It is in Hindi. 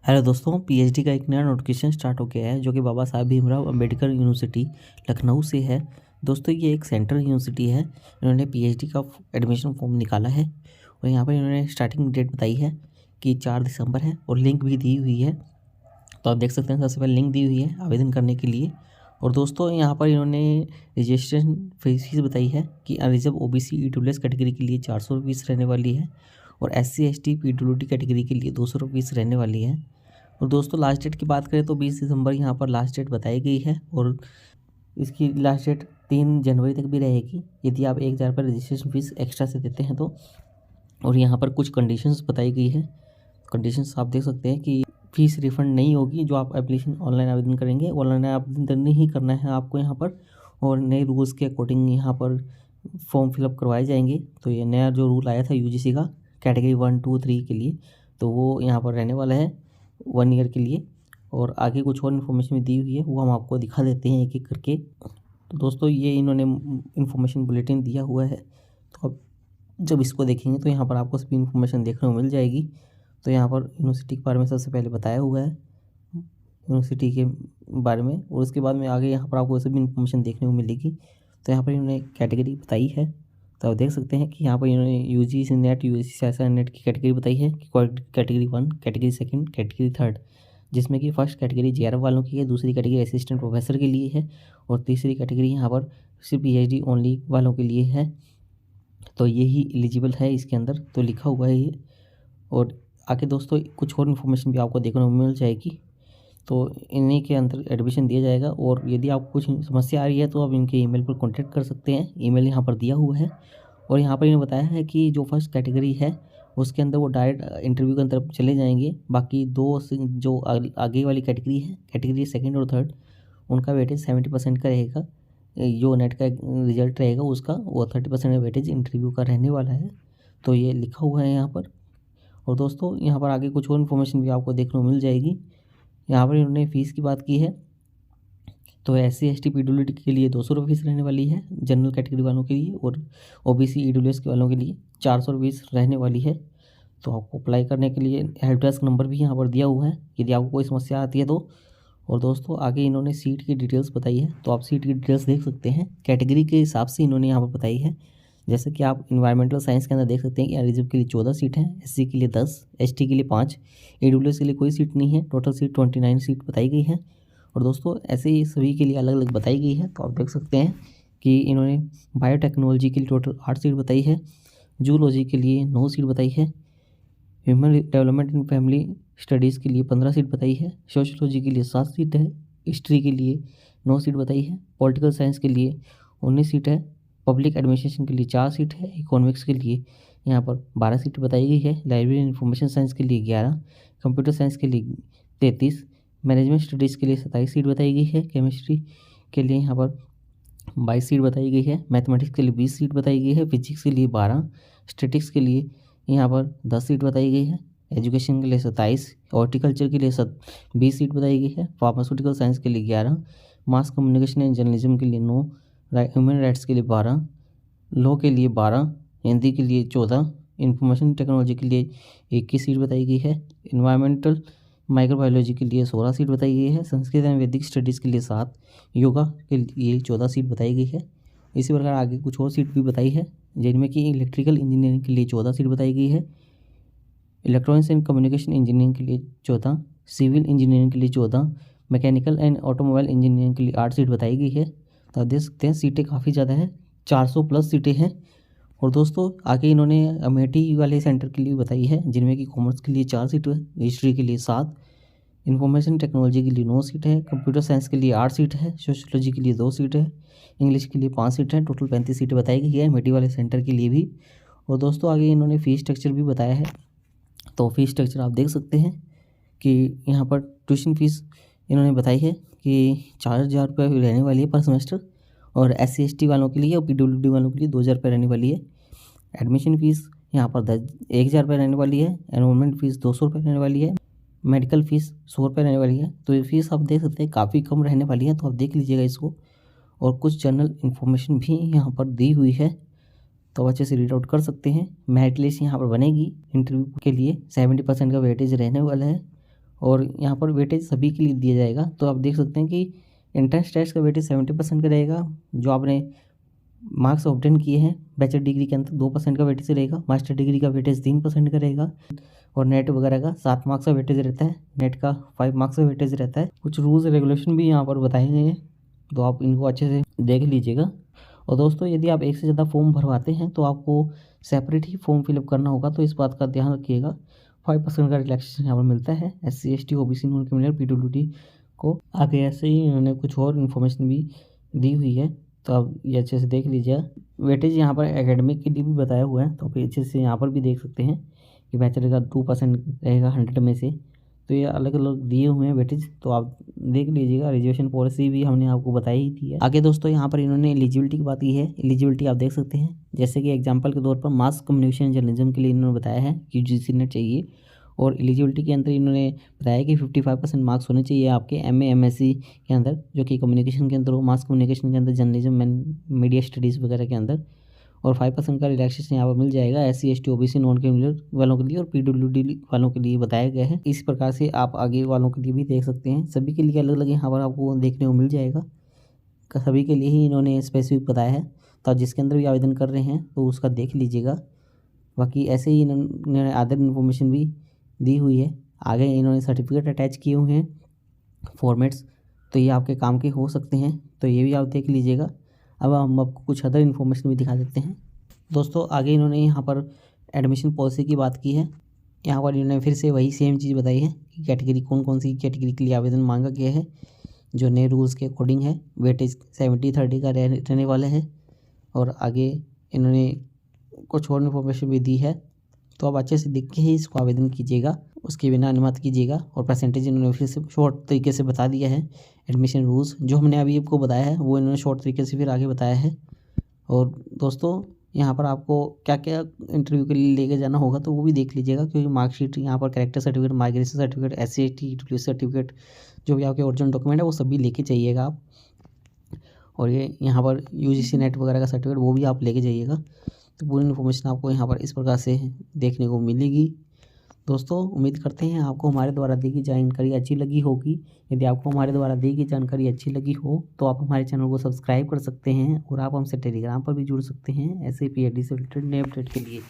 हेलो दोस्तों, पीएचडी का एक नया नोटिफिकेशन स्टार्ट हो गया है जो कि बाबा साहब भीमराव अंबेडकर यूनिवर्सिटी लखनऊ से है। दोस्तों ये एक सेंट्रल यूनिवर्सिटी है। इन्होंने पीएचडी का एडमिशन फॉर्म निकाला है और यहाँ पर इन्होंने स्टार्टिंग डेट बताई है कि 4 दिसंबर है और लिंक भी दी हुई है। तो आप देख सकते हैं, सबसे पहले लिंक दी हुई है आवेदन करने के लिए। और दोस्तों यहाँ पर इन्होंने रजिस्ट्रेशन फीस बताई है कि अनरिजर्व ओबीसी ईडब्ल्यूएस कैटेगरी के लिए 400 रुपीज़ रहने वाली है और एससी एसटी पीडब्ल्यूडी कैटेगरी के लिए 200 रुपीज़ रहने वाली है। और दोस्तों लास्ट डेट की बात करें तो 20 दिसंबर यहाँ पर लास्ट डेट बताई गई है और इसकी लास्ट डेट 3 जनवरी तक भी रहेगी यदि आप 1000 रुपये रजिस्ट्रेशन फीस एक्स्ट्रा से देते हैं तो। और यहाँ पर कुछ कंडीशंस बताई गई है। कंडीशंस आप देख सकते हैं कि फीस रिफ़ंड नहीं होगी जो आप एप्लीकेशन ऑनलाइन आवेदन करेंगे। ऑनलाइन आवेदन नहीं करना है आपको यहाँ पर, और नए रूल्स के अकॉर्डिंग यहाँ पर फॉर्म फिलअप करवाए जाएंगे। तो ये नया जो रूल आया था यूजीसी का कैटेगरी 1, 2, 3 के लिए, तो वो यहाँ पर रहने वाला है 1 ईयर के लिए। और आगे कुछ और इन्फॉर्मेशन भी दी हुई है, वो हम आपको दिखा देते हैं एक एक करके। तो दोस्तों ये इन्होंने इन्फॉर्मेशन बुलेटिन दिया हुआ है, तो अब जब इसको देखेंगे तो यहाँ पर आपको सभी इन्फॉर्मेशन देखने को मिल जाएगी। तो यहाँ पर यूनिवर्सिटी के बारे में सबसे पहले बताया हुआ है यूनिवर्सिटी के बारे में, और उसके बाद में आगे यहाँ पर आपको सभी इन्फॉर्मेशन देखने को मिलेगी। तो यहाँ पर इन्होंने कैटेगरी बताई है, तो आप देख सकते हैं कि यहाँ पर इन्होंने UGC net, UGC CSI net की कैटेगरी बताई है कि कैटेगरी 1, कैटेगरी 2, कैटेगरी 3, जिसमें कि फर्स्ट कैटेगरी जेआरएफ वालों की है, दूसरी कैटेगरी असिस्टेंट प्रोफेसर के लिए है और तीसरी कैटेगरी यहाँ पर सिर्फ पीएचडी ओनली वालों के लिए है। तो यही एलिजिबल है इसके अंदर, तो लिखा हुआ है ये। और आगे दोस्तों कुछ और इन्फॉर्मेशन भी आपको देखने को मिल जाएगी, तो इन्हीं के अंदर एडमिशन दिया जाएगा। और यदि आपको कुछ समस्या आ रही है तो आप इनके ईमेल पर कांटेक्ट कर सकते हैं, ईमेल यहाँ पर दिया हुआ है। और यहाँ पर इन्होंने बताया है कि जो फर्स्ट कैटेगरी है उसके अंदर वो डायरेक्ट इंटरव्यू के अंदर चले जाएंगे। बाकी जो आगे वाली कैटेगरी है, कैटेगरी 2 और 3, उनका वेटेज 70% का रहेगा। जो नेट का रिजल्ट रहेगा उसका, वो 30% वेटेज इंटरव्यू का रहने वाला है। तो ये लिखा हुआ है यहाँ पर। और दोस्तों यहाँ पर आगे कुछ और इन्फॉर्मेशन भी आपको देखने को मिल जाएगी। यहाँ पर इन्होंने फ़ीस की बात की है, तो एससी एसटी पीडब्ल्यूडी के लिए 200 रुपये फीस रहने वाली है जनरल कैटेगरी वालों के लिए, और ओबीसी ईडब्ल्यूएस के वालों के लिए 400 रुपये रहने वाली है। तो आपको अप्लाई करने के लिए हेल्प डेस्क नंबर भी यहाँ पर दिया हुआ है यदि आपको कोई समस्या आती है तो। और दोस्तों आगे इन्होंने सीट की डिटेल्स बताई है, तो आप सीट की डिटेल्स देख सकते हैं। कैटेगरी के हिसाब से इन्होंने यहाँ पर बताई है, जैसे कि आप इन्वायरमेंटल साइंस के अंदर देख सकते हैं कि रिजर्व के लिए 14 सीट हैं, एससी के लिए 10, एसटी के लिए 5, ईडब्ल्यूएस के लिए कोई सीट नहीं है। टोटल सीट 29 सीट बताई गई है। और दोस्तों ऐसे ही सभी के लिए अलग अलग बताई गई है। तो आप देख सकते हैं कि इन्होंने बायोटेक्नोलॉजी के लिए टोटल 8 सीट बताई है, जूलॉजी के लिए 9 सीट बताई है, human development and family studies के लिए 15 सीट बताई है, सोशियोलॉजी के लिए 7 सीट है, हिस्ट्री के लिए 9 सीट बताई है, पॉलिटिकल साइंस के लिए 19 सीट है, पब्लिक एडमिनिस्ट्रेशन के लिए 4 सीट है, इकोनॉमिक्स के लिए यहाँ पर 12 सीट बताई गई है, लाइब्रेरी एंड इंफॉर्मेशन साइंस के लिए 11, कंप्यूटर साइंस के लिए 33, मैनेजमेंट स्टडीज़ के लिए 27 सीट बताई गई है, केमिस्ट्री के लिए यहाँ पर 22 सीट बताई गई है, मैथमेटिक्स के लिए 20 सीट बताई गई है, फिजिक्स के लिए 12, स्टैटिक्स के लिए यहाँ पर 10 सीट बताई गई है, एजुकेशन के लिए 27, हॉर्टिकल्चर के लिए 20 सीट बताई गई है, फार्मास्यूटिकल साइंस के लिए 11, मास कम्युनिकेशन एंड जर्नलिज्म के लिए 9, ह्यूमन राइट्स के लिए 12, लॉ के लिए 12, हिंदी के लिए 14, इंफॉर्मेशन टेक्नोलॉजी के लिए 21 सीट बताई गई है, इन्वायरमेंटल माइक्रोबायोलॉजी के लिए 16 सीट बताई गई है, संस्कृत एवं वैदिक स्टडीज़ के लिए 7, योगा के लिए 14 सीट बताई गई है। इसी प्रकार आगे कुछ और सीट भी बताई है, जिनमें कि इलेक्ट्रिकल इंजीनियरिंग के लिए 14 सीट बताई गई है, इलेक्ट्रॉनिक्स एंड कम्युनिकेशन इंजीनियरिंग के लिए 14, सिविल इंजीनियरिंग के लिए 14, मैकेनिकल एंड ऑटोमोबाइल इंजीनियरिंग के लिए 8 सीट बताई गई है। तो आप देख सकते हैं सीटें काफ़ी ज़्यादा है, 400 प्लस सीटें हैं। और दोस्तों आगे इन्होंने अमेठी वाले सेंटर के लिए बताई है, जिनमें कि कॉमर्स के लिए 4 सीट है, हिस्ट्री के लिए 7, इन्फॉर्मेशन टेक्नोलॉजी के लिए 9 सीट है, कंप्यूटर साइंस के लिए 8 सीट है, सोशियोलॉजी के लिए 2 सीट है, इंग्लिश के लिए 5 सीट है, टोटल 35 सीटें बताई गई है अमेठी वाले सेंटर के लिए भी। और दोस्तों आगे इन्होंने फ़ीस स्ट्रक्चर भी बताया है, तो फ़ीस स्ट्रक्चर आप देख सकते हैं कि यहाँ पर ट्यूशन फ़ीस इन्होंने बताई है कि 4000 रुपये रहने वाली है पर सेमेस्टर, और SC ST वालों के लिए और PWD वालों के लिए 2000 रुपये रहने वाली है। एडमिशन फ़ीस यहाँ पर 1000 रुपये रहने वाली है, एनरोलमेंट फ़ीस 200 रुपये रहने वाली है, मेडिकल फ़ीस 100 रुपये रहने वाली है। तो ये फ़ीस आप देख सकते हैं काफ़ी कम रहने वाली है, तो आप देख लीजिएगा इसको। और कुछ जनरल इन्फॉर्मेशन भी यहाँ पर दी हुई है, तो अच्छे से रीड आउट कर सकते हैं। मेरिट लिस्ट यहाँ पर बनेगी इंटरव्यू के लिए, 70% का वेटेज रहने वाला है। और यहाँ पर वेटेज सभी के लिए दिया जाएगा। तो आप देख सकते हैं कि एंट्रेंस टेस्ट का वेटेज 70% का रहेगा। जो आपने मार्क्स ऑब्टेन किए हैं बैचलर डिग्री के अंदर 2% का वेटेज रहेगा। मास्टर डिग्री का वेटेज 3% का रहेगा और नेट वगैरह का 7 मार्क्स का वेटेज रहता है। नेट का 5 मार्क्स का वेटेज रहता है। कुछ रूल्स रेगुलेशन भी यहाँ पर बताए गए हैं, तो आप इनको अच्छे से देख लीजिएगा। और दोस्तों यदि आप एक से ज़्यादा फॉर्म भरवाते हैं तो आपको सेपरेट ही फॉर्म फिलअप करना होगा, तो इस बात का ध्यान रखिएगा। 5% का रिलैक्सेशन यहाँ पर मिलता है SC ST OBC non criminal PWD को। आगे ऐसे ही इन्होंने कुछ और इन्फॉर्मेशन भी दी हुई है, तो आप ये अच्छे से देख लीजिएगा। वेटेज यहाँ पर एकेडमिक के लिए भी बताया हुआ है, तो आप अच्छे से यहाँ पर भी देख सकते हैं कि बैचलर का 2% रहेगा 100 में से। तो ये अलग अलग दिए हुए हैं वेटेज, तो आप देख लीजिएगा। रिजर्वेशन पॉलिसी भी हमने आपको बताई ही थी। आगे दोस्तों यहाँ पर इन्होंने एलिजिबिलिटी की बात की है। एलिजिबिलिटी आप देख सकते हैं, जैसे कि एग्जांपल के तौर पर मास कम्युनिकेशन जर्नलिज्म के लिए इन्होंने बताया है कि UGC नेट चाहिए। और एलिजिबिलिटी के अंदर इन्होंने बताया कि 55% मार्क्स होने चाहिए आपके MA MSc के अंदर, जो कि कम्युनिकेशन के अंदर हो, मास कम्युनिकेशन के अंदर, जर्नलिज्म मीडिया स्टडीज़ वगैरह के अंदर। और 5% का रिलैक्सेशन यहाँ पर मिल जाएगा SC ST OBC non criminal वालों के लिए और PWD वालों के लिए बताया गया है। इस प्रकार से आप आगे वालों के लिए भी देख सकते हैं। सभी के लिए अलग अलग यहाँ पर आपको देखने को मिल जाएगा। सभी के लिए ही इन्होंने स्पेसिफिक बताया है, तो आप जिसके अंदर भी आवेदन कर रहे हैं तो उसका देख लीजिएगा। बाकी ऐसे ही इन्होंने अदर इन्फॉर्मेशन भी दी हुई है। आगे इन्होंने सर्टिफिकेट अटैच किए हुए हैं फॉर्मेट्स, तो ये आपके काम के हो सकते हैं, तो ये भी आप देख लीजिएगा। अब हम आपको कुछ अदर इन्फॉर्मेशन भी दिखा देते हैं। दोस्तों आगे इन्होंने यहाँ पर एडमिशन पॉलिसी की बात की है। यहाँ पर इन्होंने फिर से वही सेम चीज़ बताई है कि कैटेगरी कौन कौन सी कैटेगरी के लिए आवेदन मांगा गया है, जो नए रूल्स के अकॉर्डिंग है। वेटेज 70-30 का रहने वाला है। और आगे इन्होंने कुछ और इन्फॉर्मेशन भी दी है, तो आप अच्छे से देख के ही इसको आवेदन कीजिएगा, उसके बिना अनुमत कीजिएगा। और परसेंटेज इन्होंने फिर से शॉर्ट तरीके से बता दिया है। एडमिशन रूल्स जो हमने अभी आपको बताया है वो इन्होंने शॉर्ट तरीके से फिर आगे बताया है। और दोस्तों यहाँ पर आपको क्या क्या इंटरव्यू के लिए लेके जाना होगा तो वो भी देख लीजिएगा, क्योंकि मार्कशीट यहाँ पर character certificate, migration certificate, SC ST EWS certificate, जो भी आपके ओरिजिनल डॉक्यूमेंट है वो सभी लेके जाइएगा आप। और ये यहाँ पर UGC नेट वगैरह का सर्टिफिकेट वो भी आप लेके जाइएगा। तो पूरी इन्फॉर्मेशन आपको यहाँ पर इस प्रकार से देखने को मिलेगी। दोस्तों उम्मीद करते हैं आपको हमारे द्वारा दी गई जानकारी अच्छी लगी होगी। यदि आपको हमारे द्वारा दी गई जानकारी अच्छी लगी हो तो आप हमारे चैनल को सब्सक्राइब कर सकते हैं और आप हमसे टेलीग्राम पर भी जुड़ सकते हैं ऐसे PhD से रिलेटेड नए अपडेट के लिए।